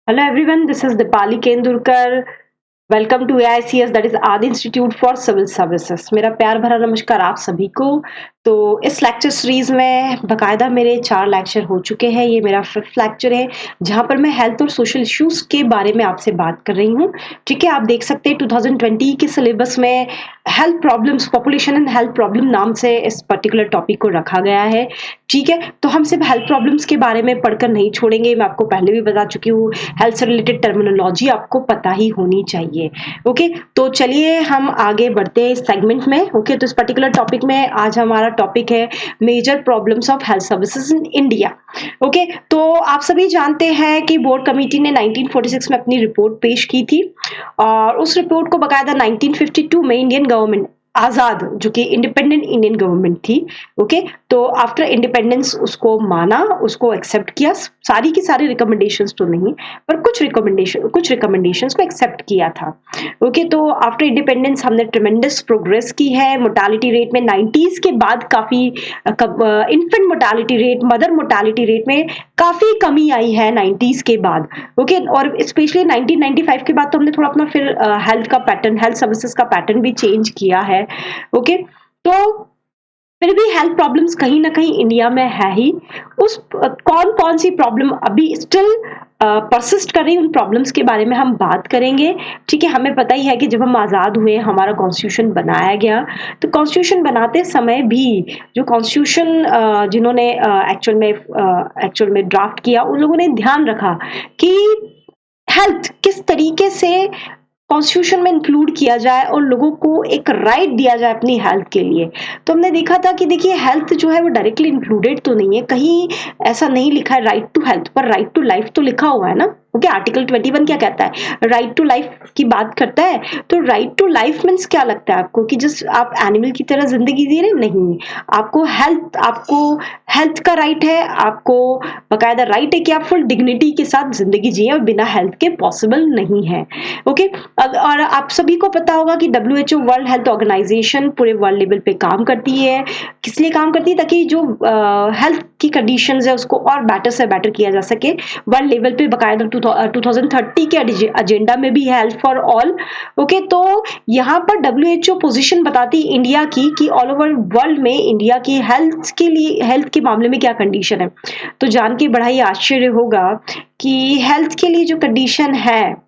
Hello everyone, this is Dipali Kendurkar. Welcome to AICS that is Adi institute for civil services. मेरा प्यार भरा नमस्कार आप सभी को। तो इस लेक्चर सीरीज में बकायदा मेरे 4 लेक्चर हो चुके हैं। ये मेरा 5th लेक्चर है जहां पर मैं हेल्थ और सोशल इश्यूज के बारे में आपसे बात कर रही हूँ। ठीक है, आप देख सकते हैं 2020 के सिलेबस में health problems, population and health problem नाम से इस पर्टिकुलर टॉपिक को रखा गया है। ठीक है, तो हम सिर्फ हेल्थ प्रॉब्लम्स के बारे में पढ़कर नहीं छोड़ेंगे। मैं आपको पहले भी बता चुकी हूँ, हेल्थ से रिलेटेड टर्मिनोलॉजी आपको पता ही होनी चाहिए। ओके, तो चलिए हम आगे बढ़ते हैं इस सेगमेंट में। ओके, तो इस पर्टिकुलर टॉपिक में आज हमारा टॉपिक है major problems of health services in India. Okay, तो आप सभी जानते हैं कि बोर्ड कमेटी ने 1946 में अपनी रिपोर्ट पेश की थी और उस रिपोर्ट को बकायदा 1952 में इंडियन गवर्नमेंट आजाद, जो कि इंडिपेंडेंट इंडियन गवर्नमेंट थी, ओके, तो आफ्टर इंडिपेंडेंस उसको माना, उसको एक्सेप्ट किया। सारी की सारी रिकमेंडेशंस तो नहीं, पर कुछ रिकमेंडेशंस को एक्सेप्ट किया था। ओके, तो आफ्टर इंडिपेंडेंस हमने ट्रेमेंडस प्रोग्रेस की है। मोर्टालिटी रेट में 90s के बाद काफी infant mortality rate, mother mortality rate में काफी कमी आई है 90s के बाद। ओके, और स्पेशली 1995 के बाद तो हमने थोड़ा अपना फिर हेल्थ का पैटर्न, हेल्थ सर्विसेज का पैटर्न भी चेंज किया है। ओके, तो फिर भी हेल्थ प्रॉब्लम्स कहीं ना कहीं इंडिया में है ही। उस कौन कौन सी प्रॉब्लम अभी स्टिल परसिस्ट कर रही, उन प्रॉब्लम्स के बारे में हम बात करेंगे। ठीक है, हमें पता ही है कि जब हम आज़ाद हुए, हमारा कॉन्स्टिट्यूशन बनाया गया, तो कॉन्स्टिट्यूशन बनाते समय भी जो कॉन्स्टिट्यूशन जिन्होंने एक्चुअल में ड्राफ्ट किया, उन लोगों ने ध्यान रखा कि हेल्थ किस तरीके से कॉन्स्टिट्यूशन में इंक्लूड किया जाए और लोगों को एक राइट दिया जाए अपनी हेल्थ के लिए। तो हमने देखा था कि देखिए, हेल्थ जो है वो डायरेक्टली इंक्लूडेड तो नहीं है, कहीं ऐसा नहीं लिखा है राइट टू हेल्थ, पर राइट टू लाइफ तो लिखा हुआ है ना। ओके, आर्टिकल 21 क्या कहता है? राइट टू लाइफ की बात करता है। तो राइट टू लाइफ मीन्स क्या लगता है आपको कि जस्ट आप एनिमल की तरह जिंदगी जी रहे? नहीं, आपको हेल्थ का राइट है, आपको बकायदा राइट है कि आप फुल डिग्निटी के साथ जिंदगी जिए, और बिना हेल्थ के पॉसिबल नहीं है। ओके, और आप सभी को पता होगा कि WHO, वर्ल्ड हेल्थ ऑर्गेनाइजेशन, पूरे वर्ल्ड लेवल पे काम करती है। किस लिए काम करती है? ताकि जो हेल्थ की कंडीशंस है उसको और बेटर से बेटर किया जा सके। वर्ल्ड लेवल पे बकायदा 2030 के एजेंडा में भी हेल्थ फॉर ऑल। ओके, तो यहाँ पर WHO पोजीशन बताती है इंडिया की कि ऑल ओवर वर्ल्ड में इंडिया की हेल्थ के मामले में क्या कंडीशन है। तो जान के बड़ा ही आश्चर्य होगा कि हेल्थ के लिए जो कंडीशन है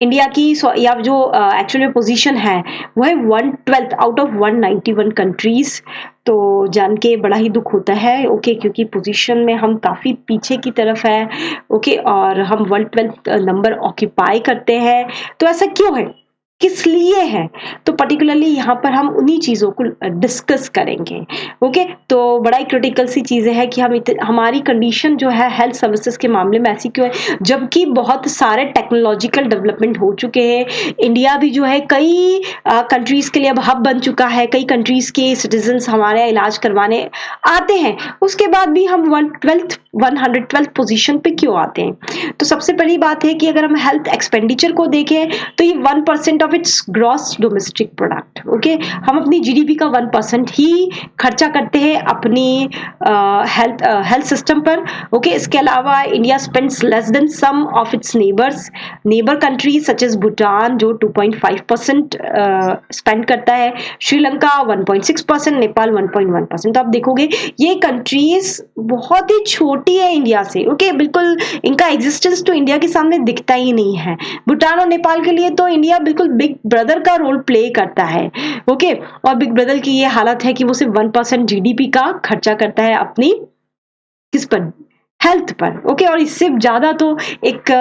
इंडिया की, या जो एक्चुअल में पोजीशन है, वो है 1/12 आउट ऑफ 191 कंट्रीज। तो जान के बड़ा ही दुख होता है। ओके, क्योंकि पोजीशन में हम काफी पीछे की तरफ है। ओके, और हम 1/12 नंबर ऑक्यूपाई करते हैं। तो ऐसा क्यों है, किस लिए है? तो पर्टिकुलरली यहाँ पर हम उन्हीं चीजों को डिस्कस करेंगे। ओके, तो बड़ा ही क्रिटिकल सी चीजें हैं कि हमारी कंडीशन जो है हेल्थ सर्विसेज के मामले में ऐसी क्यों है, जबकि बहुत सारे टेक्नोलॉजिकल डेवलपमेंट हो चुके हैं। इंडिया भी जो है कई कंट्रीज के लिए अब हब बन चुका है। कई कंट्रीज के सिटीजन्स हमारे यहाँ इलाज करवाने आते हैं, उसके बाद भी हम 112 पोजीशन पे क्यों आते हैं? तो सबसे पहली बात है कि अगर हम हेल्थ एक्सपेंडिचर को देखें तो ये 1% of its gross domestic product. Okay, हम अपनी जीडीपी का 1% ही खर्चा करते हैं अपनी हेल्थ सिस्टम पर। ओके, इसके अलावा India spends less than some of its neighbour countries such as Bhutan, जो 2.5% स्पेंड करता है, श्रीलंका 1.6%, नेपाल 1.1%। तो आप देखोगे ये कंट्रीज बहुत ही छोटी है इंडिया से। ओके, बिल्कुल इनका एग्जिस्टेंस तो इंडिया के सामने दिखता ही नहीं है। भूटान और नेपाल के लिए तो इंडिया बिल्कुल बिग ब्रदर का रोल प्ले करता है। ओके, और बिग ब्रदर की ये हालत है कि वो सिर्फ 1% जीडीपी का खर्चा करता है अपनी किस पर? हेल्थ पर। ओके, और इससे ज्यादा तो एक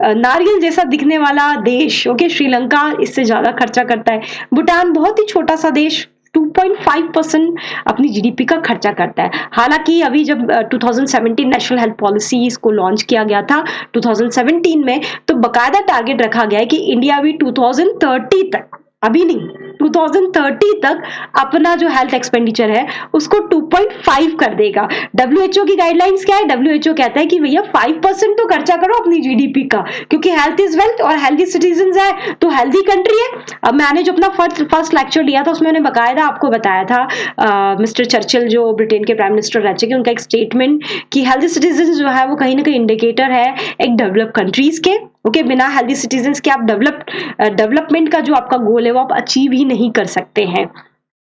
नारियल जैसा दिखने वाला देश, ओके, श्रीलंका इससे ज्यादा खर्चा करता है। भूटान बहुत ही छोटा सा देश 2.5% अपनी जीडीपी का खर्चा करता है। हालांकि अभी जब 2017 नेशनल हेल्थ पॉलिसी इसको लॉन्च किया गया था 2017 में, तो बकायदा टारगेट रखा गया है कि इंडिया भी 2030 तक अभी नहीं, 2030 तक अपना जो हेल्थ एक्सपेंडिचर है उसको 2.5 कर देगा। डब्ल्यूएचओ की गाइडलाइंस क्या है? डब्ल्यूएचओ कहता है कि भैया 5% तो खर्चा करो अपनी जीडीपी का, क्योंकि हेल्थ इज वेल्थ और हेल्थी सिटीजन है तो हेल्थी कंट्री है। अब मैंने जो अपना फर्स्ट लेक्चर लिया था उसमें मैंने बकायदा आपको बताया था मिस्टर चर्चिल जो ब्रिटेन के प्राइम मिनिस्टर रह चुके, उनका एक स्टेटमेंट कि हेल्थी सिटीजन जो है वो कहीं ना कहीं इंडिकेटर है एक डेवलप कंट्रीज के। ओके, बिना हेल्दी सिटीजन्स के आप डेवलपमेंट का जो आपका गोल है वो आप अचीव ही नहीं कर सकते हैं।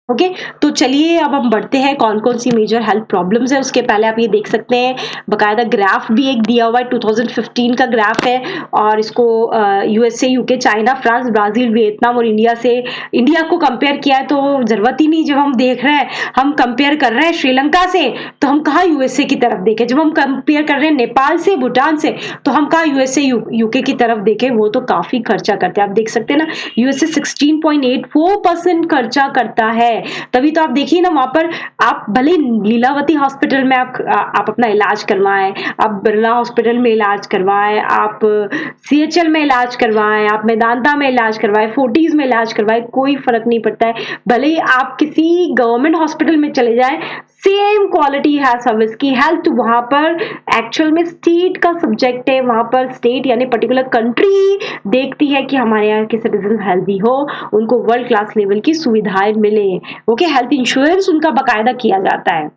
ओके, तो चलिए अब हम बढ़ते हैं कौन कौन सी मेजर हेल्थ प्रॉब्लम्स है। उसके पहले आप ये देख सकते हैं बकायदा ग्राफ भी एक दिया हुआ है, 2015 का ग्राफ है और इसको USA, UK, China, France, Brazil, Vietnam और इंडिया को कंपेयर किया है। तो जरूरत ही नहीं, जब हम देख रहे हैं, हम कंपेयर कर रहे हैं श्रीलंका से तो हम कहा यूएसए की तरफ देखें, जब हम कंपेयर कर रहे हैं नेपाल से, भूटान से तो हम कहा यूएसए, यूके की तरफ देखें। वो तो काफी खर्चा करते हैं, आप देख सकते हैं ना, यूएसए 16.84% खर्चा करता है। तभी तो आप देखिए ना वहां पर, आप भले लीलावती हॉस्पिटल में आप अपना इलाज करवाएं, आप बिरला हॉस्पिटल में इलाज करवाएं, आप सीएचएल में इलाज करवाएं, आप मेदांता में इलाज करवाएं, फोर्टीज में इलाज करवाएं, कोई फर्क नहीं पड़ता है। भले ही आप किसी गवर्नमेंट हॉस्पिटल में चले जाएं, सेम क्वालिटी है सर्विस की। हेल्थ वहां पर एक्चुअल में स्टेट का सब्जेक्ट है, वहां पर स्टेट यानी पर्टिकुलर कंट्री देखती है कि हमारे यहाँ के सिटीजन हेल्दी हो, उनको वर्ल्ड क्लास लेवल की सुविधाएं मिले। ओके, हेल्थ इंश्योरेंस उनका बकायदा किया जाता है।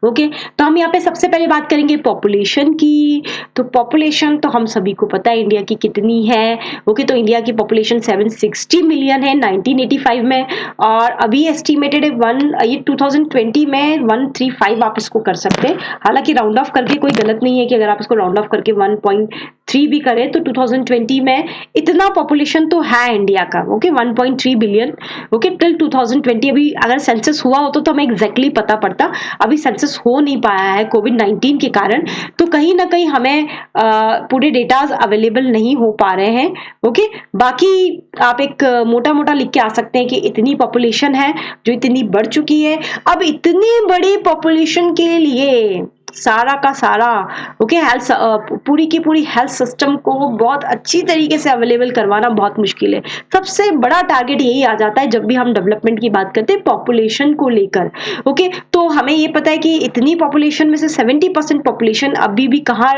ओके, तो हम यहाँ पे सबसे पहले बात करेंगे पॉपुलेशन की। तो पॉपुलेशन तो हम सभी को पता है इंडिया की कितनी है। ओके, तो इंडिया की पॉपुलेशन 760 मिलियन है 1985 में, और अभी एस्टिमेटेड है 2020 में 135 आप इसको कर सकते हैं। हालांकि राउंड ऑफ करके कोई गलत नहीं है कि अगर आप इसको राउंड ऑफ करके 1.3 भी करें तो 2020 में इतना पॉपुलेशन तो है इंडिया का। Okay, 1.3 billion. ओके, टिल 2020 अभी अगर सेंसस हुआ होता तो हमें एग्जैक्टली पता पड़ता। अभी सेंसस हो नहीं पाया है कोविड-19 के कारण, तो कहीं ना कहीं हमें पूरे डेटाज अवेलेबल नहीं हो पा रहे हैं। ओके, बाकी आप एक मोटा मोटा लिख के आ सकते हैं कि इतनी पॉपुलेशन है जो इतनी बढ़ चुकी है। अब इतनी बड़ी पॉपुलेशन के लिए सारा का सारा ओके हेल्थ पूरी की पूरी हेल्थ सिस्टम को बहुत अच्छी तरीके से अवेलेबल करवाना बहुत मुश्किल है। सबसे बड़ा टारगेट यही आ जाता है जब भी हम डेवलपमेंट की बात करते हैं पॉपुलेशन को लेकर। ओके, तो हमें ये पता है कि इतनी पॉपुलेशन में से 70% पॉपुलेशन अभी भी कहाँ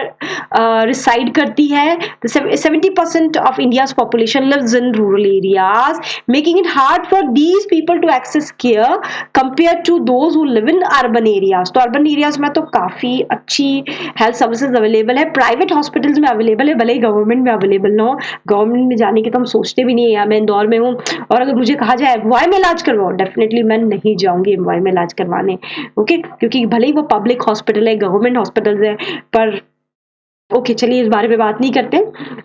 रिसाइड करती है। 70% of India's population lives in rural areas, making it hard for these people to access care compare to those who live in urban areas. तो अर्बन एरियाज में तो काफी अच्छी हेल्थ सर्विसेज अवेलेबल है, प्राइवेट हॉस्पिटल्स में available है, भले ही government में अवेलेबल ना हो। गवर्नमेंट में जाने की तो हम सोचते भी नहीं है। मैं इंदौर में हूँ और अगर मुझे कहा जाए एमवाई में इलाज करवाओ, डेफिनेटली मैं नहीं जाऊंगी एमवाई में इलाज करवाने। ओके, क्योंकि भले ही वो पब्लिक हॉस्पिटल है, गवर्नमेंट हॉस्पिटल्स है, पर ओके चलिए इस बारे में बात नहीं करते।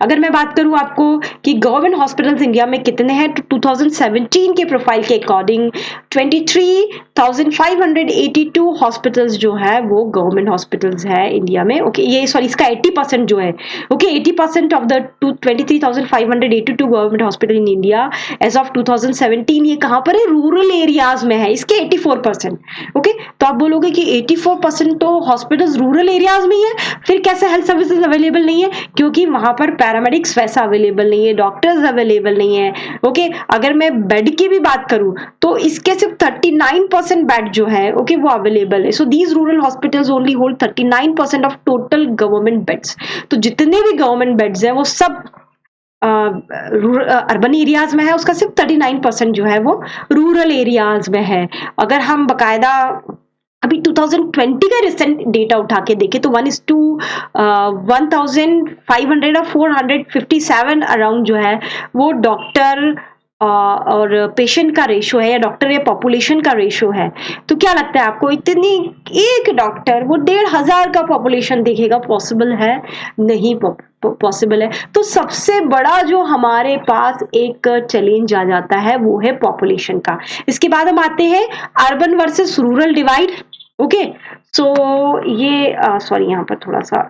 अगर मैं बात करूं आपको कि गवर्नमेंट हॉस्पिटल्स इंडिया में कितने हैं, तो 2017 के प्रोफाइल के अकॉर्डिंग 23,582 हॉस्पिटल्स जो है वो गवर्नमेंट हॉस्पिटल्स है इंडिया में। ओके, ये सॉरी इसका 80% जो है, okay 80% of the 23,582 government hospital in India as of 2017 ये कहां पर है? रूरल एरियाज में है, इसके 84%। ओके, तो आप बोलोगे कि 84% तो हॉस्पिटल्स रूरल एरियाज में ही है, फिर कैसे हेल्थ सर्विस अवेलेबल नहीं है? क्योंकि वहां पर पैरामेडिक्स वैसा अवेलेबल नहीं है, डॉक्टर्स अवेलेबल नहीं है। ओके, अगर मैं बेड की भी बात करूं तो इसके सिर्फ 39% बेड जो है ओके वो अवेलेबल है। So these rural hospitals only hold 39% of total government beds. तो जितने भी गवर्नमेंट बेड्स हैं वो सब अर्बन एरियाज में है, उसका सिर्फ 39% जो है वो रूरल एरियाज में है। अगर हम बकायदा अभी 2020 का रिसेंट डेटा उठा के देखें तो 1:1500 और 457 अराउंड जो है वो डॉक्टर और पेशेंट का रेशो है, या डॉक्टर या पॉपुलेशन का रेशो है। तो क्या लगता है आपको, इतनी एक डॉक्टर वो 1,500 का पॉपुलेशन देखेगा? पॉसिबल है? नहीं पॉसिबल है। तो सबसे बड़ा जो हमारे पास एक चैलेंज आ जाता है वो है पॉपुलेशन का। इसके बाद हम आते हैं urban versus rural divide. Okay, so ये सॉरी यहाँ पर थोड़ा सा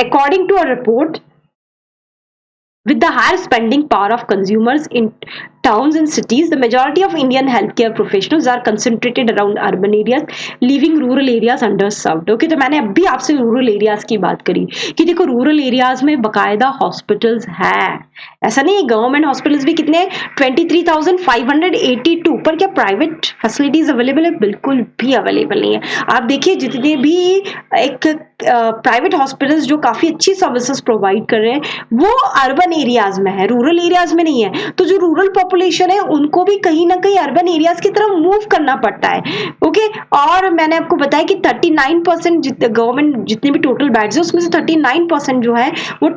according to a report with the higher spending power of consumers in towns and cities, the majority of Indian healthcare professionals are concentrated around urban areas, leaving rural areas underserved. Okay, तो मैंने अभी आपसे rural areas की बात करी कि देखो rural areas में बकायदा हॉस्पिटल्स हैं, ऐसा नहीं है। गवर्नमेंट हॉस्पिटल्स भी कितने 23,582, पर क्या प्राइवेट फैसिलिटीज अवेलेबल है? बिल्कुल भी अवेलेबल नहीं है। आप देखिए जितने भी एक प्राइवेट हॉस्पिटल्स जो काफी अच्छी सर्विसेज प्रोवाइड कर रहे हैं वो अर्बन एरियाज में है, रूरल एरियाज में नहीं है। तो जो रूरल पॉपुलेशन है उनको भी कहीं ना कहीं अर्बन एरियाज की तरफ मूव करना पड़ता है। ओके, और मैंने आपको बताया कि 39% गवर्नमेंट जितने भी टोटल बेड्स है उसमें से 39% जो है वो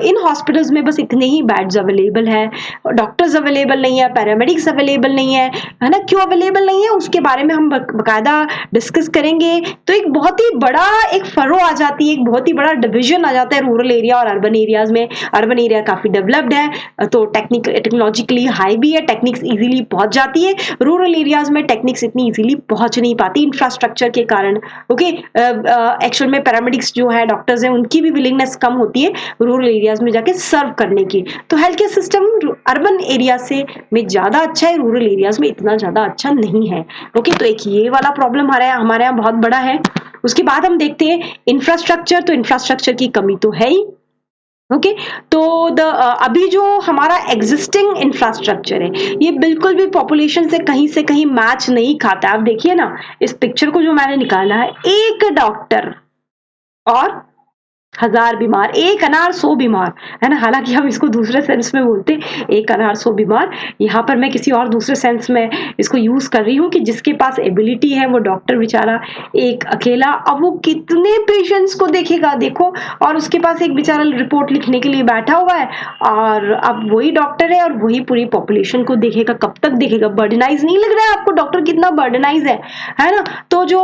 इन हॉस्पिटल्स में बस इतने ही बेड्स अवेलेबल है, डॉक्टर्स अवेलेबल नहीं है, पैरामेडिक्स अवेलेबल नहीं है ना। क्यों अवेलेबल नहीं है उसके बारे में हम बकायदा डिस्कस करेंगे। तो एक बहुत ही बड़ा एक फरो आ जाती है, एक बहुत ही बड़ा डिवीजन आ जाता है रूरल एरिया और अर्बन एरियाज में। अर्बन एरिया काफी डेवलप्ड है तो टेक्नोलॉजिकली हाई भी है, टेक्निक्स इजीली पहुंच जाती है। रूरल एरियाज में टेक्निक्स इतनी इजीली पहुंच नहीं पाती इंफ्रास्ट्रक्चर के कारण। ओके, एक्चुअल में पैरामेडिक्स जो है, डॉक्टर्स हैं, उनकी भी विलिंगनेस कम होती है रूरल एरियाज में जाके सर्व करने की। तो health care system urban area से में ज्यादा अच्छा है, रूरल एरियाज में इतना ज्यादा अच्छा नहीं है। ओके, तो एक ये वाला प्रॉब्लम हमारे यहाँ बहुत बड़ा है। उसके बाद हम देखते हैं इंफ्रास्ट्रक्चर, तो इंफ्रास्ट्रक्चर की कमी तो है ही। ओके, तो अभी जो हमारा एग्जिस्टिंग इंफ्रास्ट्रक्चर है ये बिल्कुल भी पॉपुलेशन से कहीं मैच नहीं खाता। आप देखिए ना इस पिक्चर को जो मैंने निकाला है, एक डॉक्टर और 1000 बीमार, एक अनार 100 बीमार, है ना। हालांकि हम इसको दूसरे सेंस में बोलते हैं एक अनार 100 बीमार, यहाँ पर मैं किसी और दूसरे सेंस में इसको यूज कर रही हूँ कि जिसके पास एबिलिटी है वो डॉक्टर बेचारा एक अकेला, अब वो कितने पेशेंट्स को देखेगा देखो, और उसके पास एक बेचारा रिपोर्ट लिखने के लिए बैठा हुआ है, और अब वही डॉक्टर है और वही पूरी पॉपुलेशन को देखेगा। कब तक देखेगा? बर्डनाइज नहीं लग रहा है आपको डॉक्टर कितना बर्डनाइज है ना। तो जो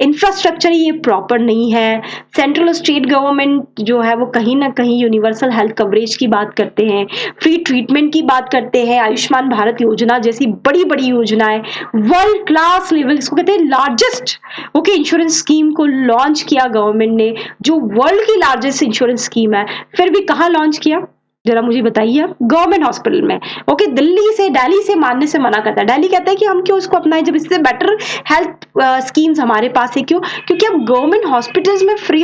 इंफ्रास्ट्रक्चर ये प्रॉपर नहीं है। सेंट्रल स्टेट गवर्नमेंट जो है वो कहीं ना कहीं यूनिवर्सल हेल्थ कवरेज की बात करते हैं, फ्री ट्रीटमेंट की बात करते हैं, आयुष्मान भारत योजना जैसी बड़ी बड़ी योजनाएं, वर्ल्ड क्लास लेवल, इसको कहते हैं लार्जेस्ट ओके इंश्योरेंस स्कीम को लॉन्च किया गवर्नमेंट ने, जो वर्ल्ड की लार्जेस्ट इंश्योरेंस स्कीम है। फिर भी कहाँ लॉन्च किया जरा मुझे बताइए? गवर्नमेंट हॉस्पिटल में। ओके, दिल्ली से मानने से मना करता है। दिल्ली कहता है कि हम क्यों इसको अपनाएं जब इससे बेटर हेल्थ स्कीम्स हमारे पास है। क्यों? क्योंकि अब गवर्नमेंट हॉस्पिटल्स में फ्री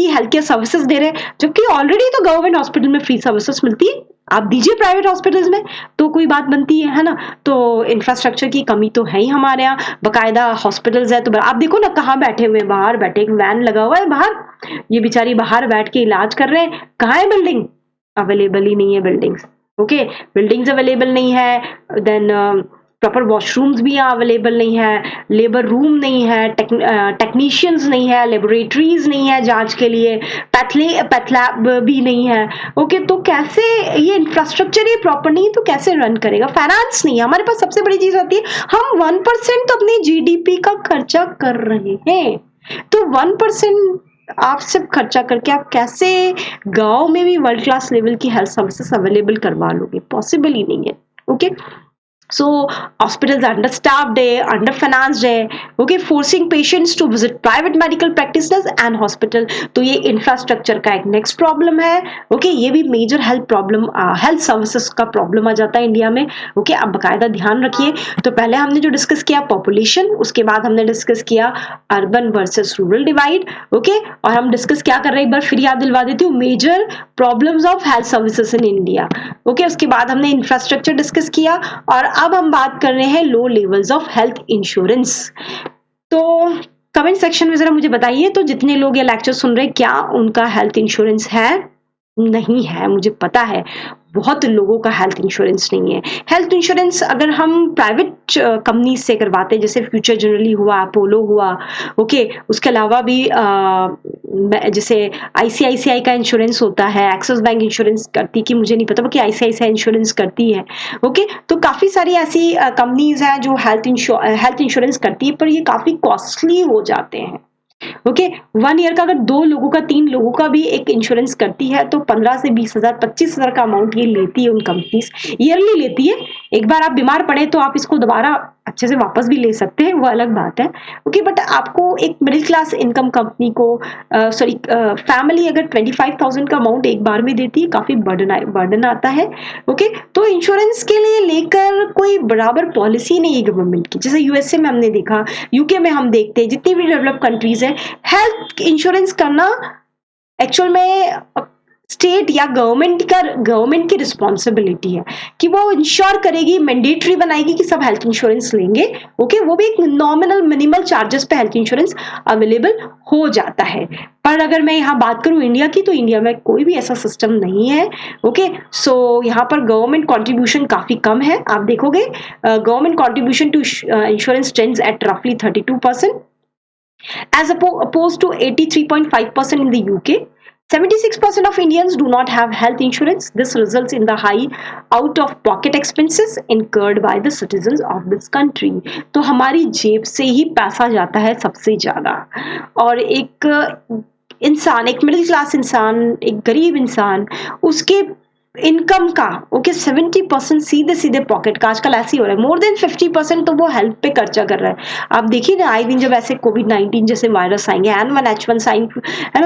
हेल्थ केयर सर्विसेज दे रहे हैं, जबकि ऑलरेडी तो गवर्नमेंट हॉस्पिटल में फ्री सर्विसेज मिलती है। आप दीजिए प्राइवेट हॉस्पिटल्स में तो कोई बात बनती है ना। तो इंफ्रास्ट्रक्चर की कमी तो है ही हमारे यहाँ, बकायदा हॉस्पिटल्स है तो आप देखो ना कहाँ बैठे हुए, बाहर बैठे, एक वैन लगा हुआ है बाहर, ये बेचारी बाहर बैठ के इलाज कर रहे हैं। कहाँ है बिल्डिंग? अवेलेबल ही नहीं है बिल्डिंग्स। ओके, बिल्डिंग्स अवेलेबल नहीं है, देन प्रॉपर वॉशरूम्स भी यहाँ अवेलेबल नहीं है, लेबर रूम नहीं है, टेक्नीशियंस नहीं है, लेबोरेटरीज नहीं है जांच के लिए, पैथ लैब भी नहीं है। ओके, तो कैसे ये इंफ्रास्ट्रक्चर ही प्रॉपर नहीं है तो कैसे रन करेगा? फाइनेंस नहीं है हमारे पास। सबसे बड़ी चीज आती है हम 1% तो अपनी जीडीपी का खर्चा कर रहे हैं, तो 1% आप सिर्फ खर्चा करके आप कैसे गांव में भी वर्ल्ड क्लास लेवल की हेल्थ सर्विसेज अवेलेबल करवा लोगे? पॉसिबल ही नहीं है। Okay, so hospitals are understaffed है, underfinanced है, okay, forcing patients to visit private medical practices and hospital। तो ये इंफ्रास्ट्रक्चर का एक नेक्स्ट प्रॉब्लम है। ओके, ये भी major health problem, health services का प्रॉब्लम आ जाता है इंडिया में। ओके, आप बकायदा ध्यान रखिए। तो पहले हमने जो डिस्कस किया पॉपुलेशन, उसके बाद हमने डिस्कस किया urban versus rural divide. Okay, और हम डिस्कस क्या कर रहे हैं एक बार फिर याद दिलवा देती हूँ, major problems of health services in India. Okay, उसके बाद हमने इंफ्रास्ट्रक्चर डिस्कस किया और अब हम बात कर रहे हैं low levels of health insurance. तो कमेंट सेक्शन में जरा मुझे बताइए, तो जितने लोग ये लेक्चर सुन रहे हैं क्या उनका हेल्थ इंश्योरेंस है? नहीं है, मुझे पता है बहुत लोगों का हेल्थ इंश्योरेंस नहीं है। हेल्थ इंश्योरेंस अगर हम प्राइवेट कंपनी से करवाते, जैसे फ्यूचर जनरली हुआ, अपोलो हुआ, ओके, उसके अलावा भी जैसे आईसीआईसीआई का इंश्योरेंस होता है, एक्सिस बैंक इंश्योरेंस करती, कि मुझे नहीं पता कि आईसीआईसीआई इंश्योरेंस करती है। ओके, तो काफी सारी ऐसी कंपनीज हैं जो हेल्थ इंश्योरेंस करती है, पर ये काफी कॉस्टली हो जाते हैं। ओके, 1 ईयर का अगर 2 लोगों का 3 लोगों का भी एक इंश्योरेंस करती है तो 15 से 20,000 25,000 का अमाउंट ये लेती है उन कंपनीज, ईयरली लेती है। एक बार आप बीमार पड़े तो आप इसको दोबारा अच्छे से वापस भी ले सकते हैं, वो अलग बात है। ओके, बट आपको एक मिडिल क्लास इनकम कंपनी को सॉरी फैमिली अगर 25,000 का अमाउंट एक बार में देती है, काफ़ी बर्डन आता है। ओके, तो इंश्योरेंस के लिए लेकर कोई बराबर पॉलिसी नहीं है गवर्नमेंट की। जैसे यूएसए में हमने देखा, यूके में हम देखते हैं, जितनी भी डेवलप कंट्रीज है, हेल्थ इंश्योरेंस करना एक्चुअल में स्टेट या गवर्नमेंट की रिस्पॉन्सिबिलिटी है कि वो इंश्योर करेगी, मैंडेटरी बनाएगी कि सब हेल्थ इंश्योरेंस लेंगे। ओके, वो भी एक नॉमिनल मिनिमल चार्जेस पे हेल्थ इंश्योरेंस अवेलेबल हो जाता है। पर अगर मैं यहाँ बात करूँ इंडिया की, तो इंडिया में कोई भी ऐसा सिस्टम नहीं है। ओके, सो यहाँ पर गवर्नमेंट कॉन्ट्रीब्यूशन काफी कम है। आप देखोगे government contribution to insurance stands at रफली 32% as opposed to 83.5% in the UK. 76% of Indians do not have health insurance. This results in the high out-of-pocket expenses incurred by the citizens of this country. तो हमारी जेब से ही पैसा जाता है सबसे ज्यादा। और एक इंसान, एक मिडिल क्लास इंसान, एक गरीब इंसान, उसके इनकम का 70% सीधे सीधे पॉकेट का आजकल ऐसे ही हो रहा है। मोर देन 50% तो वो हेल्थ पे खर्चा कर रहा है। आप देखिए ना, आए दिन जब ऐसे कोविड-19 जैसे वायरस आएंगे, N1H1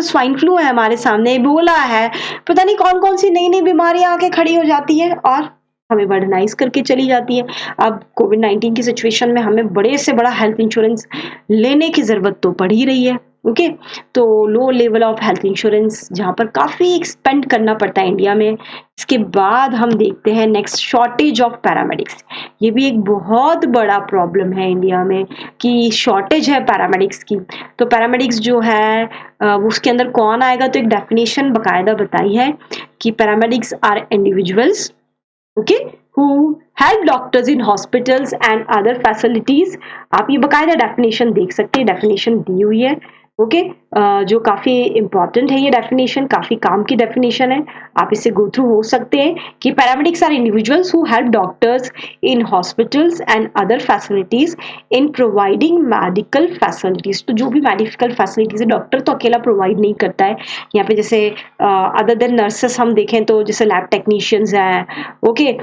स्वाइन फ्लू है हमारे सामने, इबोला है, पता नहीं कौन कौन सी नई नई बीमारियां आके खड़ी हो जाती है और हमें बर्डनाइज करके चली जाती है। अब कोविड-19 की सिचुएशन में हमें बड़े से बड़ा हेल्थ इंश्योरेंस लेने की जरूरत तो पड़ ही रही है। ओके, तो low level of health insurance जहाँ पर काफ़ी एक्सपेंड करना पड़ता है इंडिया में। इसके बाद हम देखते हैं नेक्स्ट, शॉर्टेज ऑफ पैरामेडिक्स। ये भी एक बहुत बड़ा प्रॉब्लम है इंडिया में कि शॉर्टेज है पैरामेडिक्स की। तो पैरामेडिक्स जो है उसके अंदर कौन आएगा, तो एक डेफिनेशन बकायदा बताई है कि paramedics are individuals who help doctors in hospitals and other facilities। आप ये बकायदा डेफिनेशन देख सकते हैं, डेफिनेशन दी हुई है। ओके, जो काफ़ी इंपॉर्टेंट है, ये डेफिनेशन काफ़ी काम की डेफिनेशन है, आप इसे गो थ्रू हो सकते हैं कि paramedics are individuals who help doctors in hospitals and other facilities in providing medical facilities. तो जो भी मेडिकल फैसिलिटीज है, डॉक्टर तो अकेला प्रोवाइड नहीं करता है। यहाँ पे जैसे अदर देन नर्सेस हम देखें तो जैसे लैब टेक्नीशियंस हैं। ओके,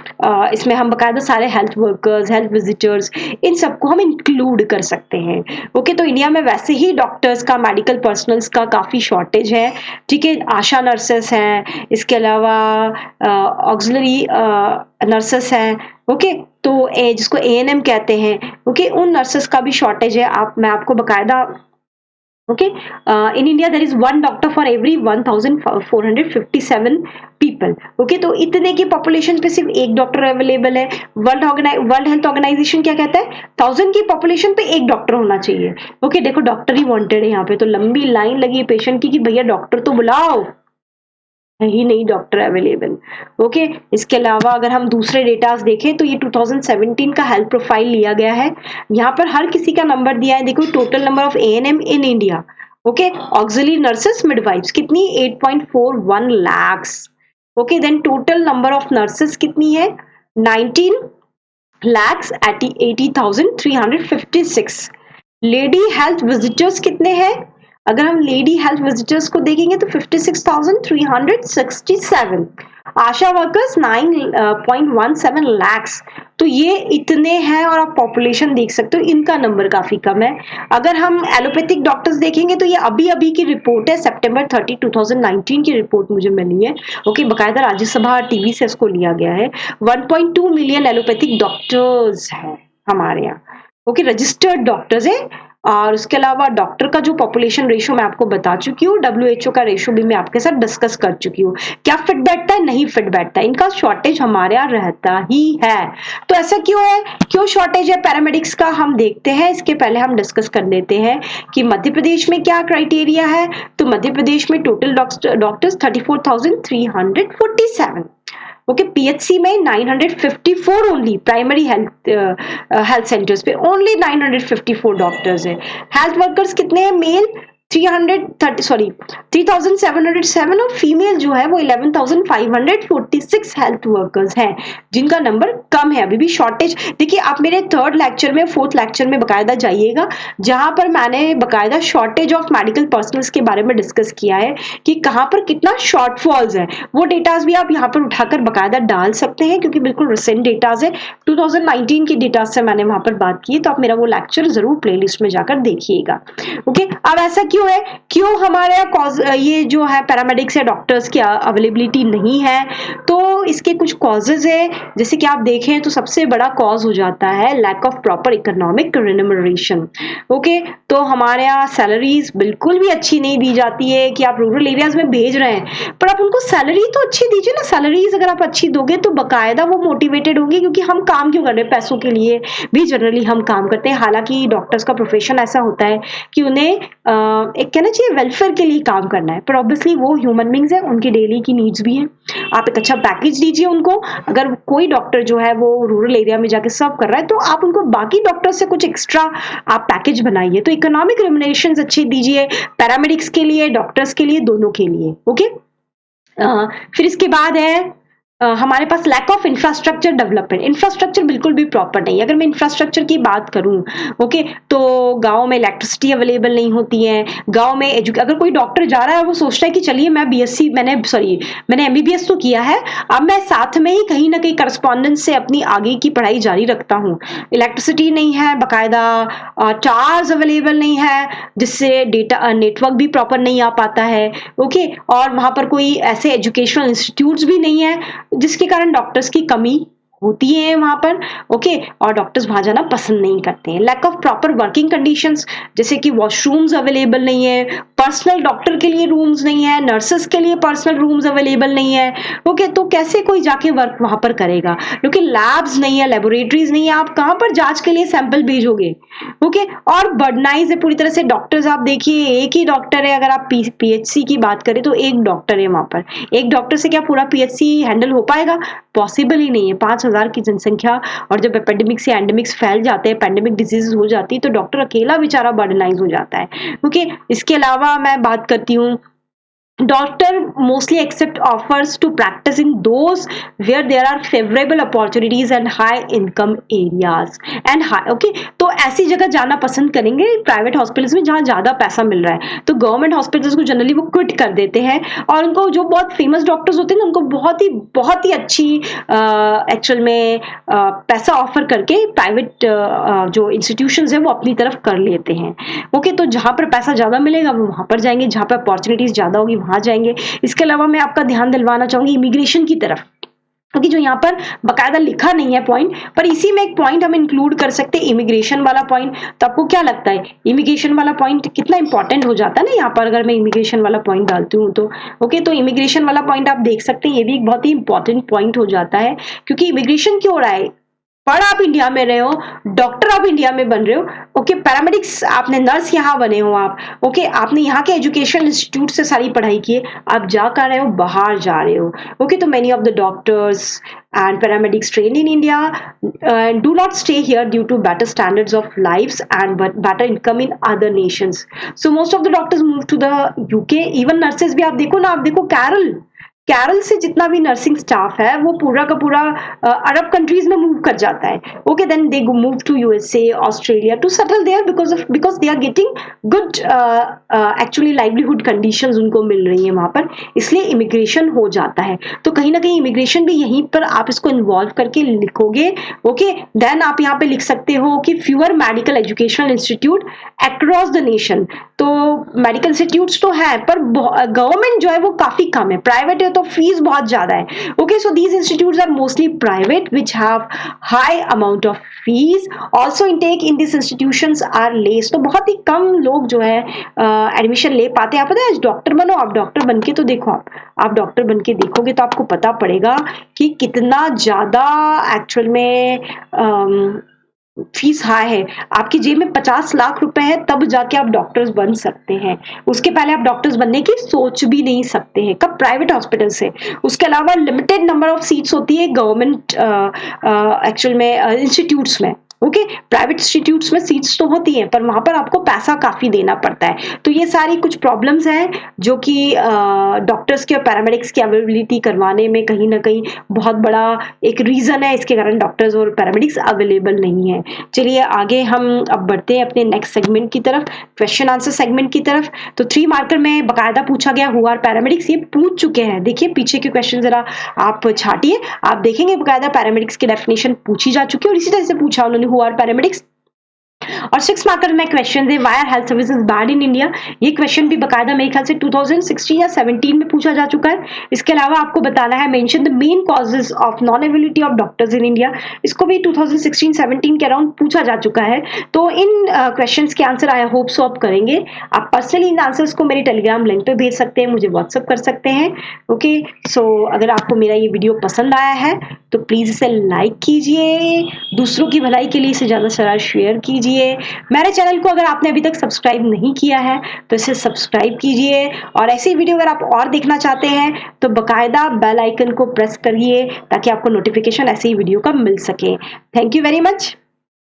इसमें हम बाकायदा सारे हेल्थ वर्कर्स, हेल्थ विजिटर्स, इन सबको हम इंक्लूड कर सकते हैं। ओके, तो इंडिया में वैसे ही डॉक्टर्स का, मेडिकल पर्सनल्स का काफ़ी शॉर्टेज है। ठीक है, आशा नर्सेस हैं, इसके अलावा ऑक्सिलरी नर्सेस हैं। ओके, तो जिसको ANM कहते हैं, ओके, उन नर्सेस का भी शॉर्टेज है। मैं आपको बकायदा Okay, in India there is one doctor for every 1457 people। Okay, तो इतने की पॉपुलेशन पे सिर्फ एक डॉक्टर अवेलेबल है। वर्ल्ड हेल्थ ऑर्गेनाइजेशन क्या कहता है, 1000 की पॉपुलेशन पे एक डॉक्टर होना चाहिए। ओके, देखो डॉक्टर ही वांटेड है यहाँ पे, तो लंबी लाइन लगी है पेशेंट की कि भैया डॉक्टर तो बुलाओ, है ही नहीं डॉक्टर अवेलेबल। ओके, इसके अलावा अगर हम दूसरे डेटास देखें तो ये 2017 का हेल्थ प्रोफाइल लिया गया है। यहाँ पर हर किसी का नंबर दिया है। देखो total number of ANM in India. Okay, auxiliary nurses midwifes कितनी, 8.41 lakhs। Okay, then total number of nurses कितनी है, 19 lakhs 80,356। लेडी हेल्थ विजिटर्स कितने हैं, अगर हम लेडी हेल्थ विजिटर्स को देखेंगे तो 56,367। आशा वर्कर्स 9.17 lakhs। तो ये इतने हैं और आप पॉपुलेशन देख सकते हो, इनका नंबर काफी कम है। अगर हम एलोपैथिक डॉक्टर्स देखेंगे तो ये अभी अभी की रिपोर्ट है, सितंबर 30, 2019 की रिपोर्ट मुझे मिली है। ओके, बकायदा राज्यसभा टीवी से इसको लिया गया है। 1.2 मिलियन एलोपैथिक डॉक्टर्स हैं हमारे यहाँ। ओके, रजिस्टर्ड डॉक्टर्स है। और उसके अलावा डॉक्टर का जो पॉपुलेशन रेशो मैं आपको बता चुकी हूँ, WHO का रेशो भी मैं आपके साथ डिस्कस कर चुकी हूँ। क्या फिट बैठता है, नहीं फिट बैठता है, इनका शॉर्टेज हमारे यहाँ रहता ही है। तो ऐसा क्यों है, क्यों शॉर्टेज है पैरामेडिक्स का, हम देखते हैं। इसके पहले हम डिस्कस कर लेते हैं कि मध्य प्रदेश में क्या क्राइटेरिया है। तो मध्य प्रदेश में टोटल डॉक्टर्स 34,347। ओके, PHC में 954 ओनली, प्राइमरी हेल्थ सेंटर्स पे ओनली 954 डॉक्टर्स है। हेल्थ वर्कर्स कितने हैं, मेल 3707 और फीमेल जो है वो 11,546 हेल्थ वर्कर्स हैं जिनका नंबर कम है। अभी भी शॉर्टेज, देखिए आप मेरे 3rd लेक्चर में 4th लेक्चर में बकायदा जाइएगा जहां पर मैंने बकायदा शॉर्टेज ऑफ मेडिकल पर्सनल्स के बारे में डिस्कस किया है कि कहां पर कितना शॉर्टफॉल्स है। वो डेटाज भी आप यहाँ पर उठाकर बकायदा डाल सकते हैं क्योंकि बिल्कुल रिसेंट डेटाज है, 2019 की डेटा से मैंने वहां पर बात की, तो आप मेरा वो लेक्चर जरूर प्लेलिस्ट में जाकर देखिएगा। ओके, अब ऐसा क्यों है, क्यों हमारे ये जो है पैरामेडिक्स या डॉक्टर्स की अवेलेबिलिटी नहीं है? तो इसके कुछ कॉजेज है, जैसे कि आप देखें तो सबसे बड़ा कॉज हो जाता है lack of proper economic remuneration. Okay, तो हमारे यहाँ सैलरीज बिल्कुल भी अच्छी नहीं दी जाती है कि आप रूरल एरियाज में भेज रहे हैं पर आप उनको सैलरी तो अच्छी दीजिए ना। सैलरीज अगर आप अच्छी दोगे तो बकायदा वो मोटिवेटेड होंगे, क्योंकि हम काम क्यों कर रहे हैं, पैसों के लिए भी जनरली हम काम करते हैं। हालांकि डॉक्टर्स का प्रोफेशन ऐसा होता है कि उन्हें एक कहना चाहिए वेलफेयर के लिए काम करना है, पर ऑब्वियसली वो ह्यूमन बींग्स है, उनकी डेली की नीड्स भी है। आप एक अच्छा पैकेज दीजिए उनको। अगर कोई डॉक्टर जो है वो रूरल एरिया में जाके सर्व कर रहा है तो आप उनको बाकी डॉक्टर से कुछ एक्स्ट्रा आप पैकेज बनाइए। तो इकोनॉमिक रेम्युनरेशंस अच्छे दीजिए, पैरामेडिक्स के लिए, डॉक्टर्स के लिए, दोनों के लिए। ओके, फिर इसके बाद है हमारे पास lack of infrastructure development. Infrastructure बिल्कुल भी प्रॉपर नहीं। अगर मैं इंफ्रास्ट्रक्चर की बात करूं, ओके, तो गांव में इलेक्ट्रिसिटी अवेलेबल नहीं होती है। गांव में अगर कोई डॉक्टर जा रहा है वो सोचता है कि चलिए मैं बीएससी मैंने एमबीबीएस तो किया है, अब मैं साथ में ही कहीं ना कहीं करस्पॉन्डेंस से अपनी आगे की पढ़ाई जारी रखता हूँ। इलेक्ट्रिसिटी नहीं है, बकायदा टावर्स अवेलेबल नहीं है, जिससे डेटा नेटवर्क भी प्रॉपर नहीं आ पाता है। ओके, और वहां पर कोई ऐसे एजुकेशनल इंस्टीट्यूट्स भी नहीं है जिसके कारण डॉक्टर्स की कमी होती है वहां पर। ओके, और डॉक्टर्स वहां जाना पसंद नहीं करते हैं। Lack of proper working conditions, जैसे कि वॉशरूम्स अवेलेबल नहीं है, पर्सनल डॉक्टर के लिए रूम्स नहीं है, नर्सेस के लिए पर्सनल रूम्स अवेलेबल नहीं है। ओके, तो कैसे कोई जाके वर्क वहां पर करेगा, क्योंकि लैब्स नहीं है, लेबोरेटरीज नहीं है, आप कहां पर जांच के लिए सैंपल भेजोगे? ओके, और बर्डनाइज है पूरी तरह से। डॉक्टर्स आप देखिए, एक ही डॉक्टर है। अगर आप पीएचसी की बात करें तो एक डॉक्टर है वहां पर। एक डॉक्टर से क्या पूरा पीएचसी हैंडल हो पाएगा? पॉसिबल ही नहीं है। 5,000 की जनसंख्या, और जब एपिडेमिक्स या एंडेमिक्स फैल जाते हैं, पैंडेमिक डिजीज हो जाती है, तो डॉक्टर अकेला बेचारा बर्डनाइज हो जाता है। ओके, इसके अलावा मैं बात करती हूँ, doctor mostly accept offers to practice in those where there are favorable opportunities and high income areas and high, okay, तो ऐसी जगह जाना पसंद करेंगे प्राइवेट हॉस्पिटल्स में जहाँ ज्यादा पैसा मिल रहा है। तो गवर्नमेंट हॉस्पिटल्स को जनरली वो क्विट कर देते हैं, और उनको जो बहुत फेमस डॉक्टर्स होते हैं ना, उनको बहुत ही अच्छी एक्चुअल में पैसा ऑफर करके प्राइवेट जो इंस्टीट्यूशंस है वो अपनी तरफ कर लेते हैं। ओके, तो जहाँ पर पैसा ज्यादा मिलेगा वो वहां पर जाएंगे, जहाँ पर अपॉर्चुनिटीज ज्यादा होगी वहां जाएंगे। इसके अलावा मैं आपका ध्यान दिलवाना चाहूंगी इमिग्रेशन की तरफ, क्योंकि जो यहाँ पर बकायदा लिखा नहीं है पॉइंट, पर इसी में एक पॉइंट हम इंक्लूड कर सकते हैं, इमिग्रेशन वाला पॉइंट। तो आपको क्या लगता है इमिग्रेशन वाला पॉइंट कितना इंपॉर्टेंट हो जाता है ना यहाँ पर, अगर मैं इमिग्रेशन वाला पॉइंट डालती हूँ तो? ओके, तो इमिग्रेशन वाला पॉइंट आप देख सकते हैं, ये भी एक बहुत ही इंपॉर्टेंट पॉइंट हो जाता है। क्योंकि इमिग्रेशन क्यों हो रहा है? पढ़ आप इंडिया में रहे हो, डॉक्टर आप इंडिया में बन रहे हो, ओके, पैरामेडिक्स आपने, नर्स यहाँ बने हो आप, ओके, आपने यहाँ के एजुकेशन इंस्टीट्यूट से सारी पढ़ाई की है, आप जा कर रहे हो, बाहर जा रहे हो। ओके, तो many of the doctors and paramedics trained in India do not stay here due to better standards of lives and better income in other nations. So most of the doctors move to the UK. Even nurses भी आप देखो ना, आप देखो Carol से जितना भी nursing staff है वो पूरा का पूरा अरब कंट्रीज में मूव कर जाता है। Okay, then they move to USA, Australia to settle there because they are getting good actually livelihood conditions उनको मिल रही है वहां पर, इसलिए इमिग्रेशन हो जाता है। तो कहीं ना कहीं इमिग्रेशन भी यहीं पर आप इसको इन्वॉल्व करके लिखोगे। ओके, देन आप यहाँ पे लिख सकते हो कि fewer medical educational institute across the nation. तो मेडिकल इंस्टीट्यूट्स तो है, पर गवर्नमेंट जो है वो काफी कम है, प्राइवेट है तो फीस बहुत ज्यादा है। Okay, so these institutes are mostly private which have high amount of fees. Also intake in this institutions are less. तो बहुत ही कम लोग जो है एडमिशन ले पाते हैं। आप पता है, डॉक्टर बनो, आप डॉक्टर बन के तो देखो, आप डॉक्टर बन के देखोगे तो आपको पता पड़ेगा कि कितना ज्यादा एक्चुअल में फीस हाई है। आपकी जेब में 50 लाख रुपए है तब जाके आप डॉक्टर्स बन सकते हैं, उसके पहले आप डॉक्टर्स बनने की सोच भी नहीं सकते हैं। कब? प्राइवेट हॉस्पिटल से। उसके अलावा लिमिटेड नंबर ऑफ सीट्स होती है गवर्नमेंट एक्चुअल में इंस्टीट्यूट्स में। ओके, प्राइवेट इंस्टीट्यूट्स में सीट्स तो होती हैं पर वहां पर आपको पैसा काफी देना पड़ता है। तो ये सारी कुछ प्रॉब्लम्स हैं जो कि डॉक्टर्स के और पैरामेडिक्स की अवेलेबिलिटी करवाने में कहीं ना कहीं बहुत बड़ा एक रीजन है, इसके कारण डॉक्टर्स और पैरामेडिक्स अवेलेबल नहीं है। चलिए आगे हम अब बढ़ते हैं अपने नेक्स्ट सेगमेंट की तरफ, क्वेश्चन आंसर सेगमेंट की तरफ। तो 3 मार्कर में बकायदा पूछा गया हु आर पैरामेडिक्स, ये पूछ चुके हैं। देखिए पीछे के क्वेश्चन जरा आप छाटिए, आप देखेंगे बकायदा पैरामेडिक्स की डेफिनेशन पूछी जा चुकी है और इसी तरह से पूछा उन्होंने हु आर पैरामेडिक्स। और 6 मार्कर में क्वेश्चन है why are health services bad in India, ये क्वेश्चन भी बकायदा मेरे ख्याल से 2016 या 17 में पूछा जा चुका है। इसके अलावा आपको बताना है mention the main causes of non availability of doctors in India, इसको भी 2016-17 के अराउंड पूछा जा चुका है। तो इन क्वेश्चंस के आंसर आई होप सो आप करेंगे। आप पर्सनली इन आंसर्स को मेरे टेलीग्राम लिंक पे भेज सकते हैं, मुझे व्हाट्सअप कर सकते हैं। ओके, सो अगर आपको मेरा ये वीडियो पसंद आया है तो प्लीज इसे लाइक कीजिए, दूसरों की भलाई के लिए इसे ज्यादा से ज्यादा शेयर कीजिए। मेरे चैनल को अगर आपने अभी तक सब्सक्राइब नहीं किया है तो इसे सब्सक्राइब कीजिए, और ऐसी वीडियो अगर आप और देखना चाहते हैं तो बकायदा बेल आइकन को प्रेस करिए ताकि आपको नोटिफिकेशन ऐसे ही वीडियो का मिल सके। Thank you very much.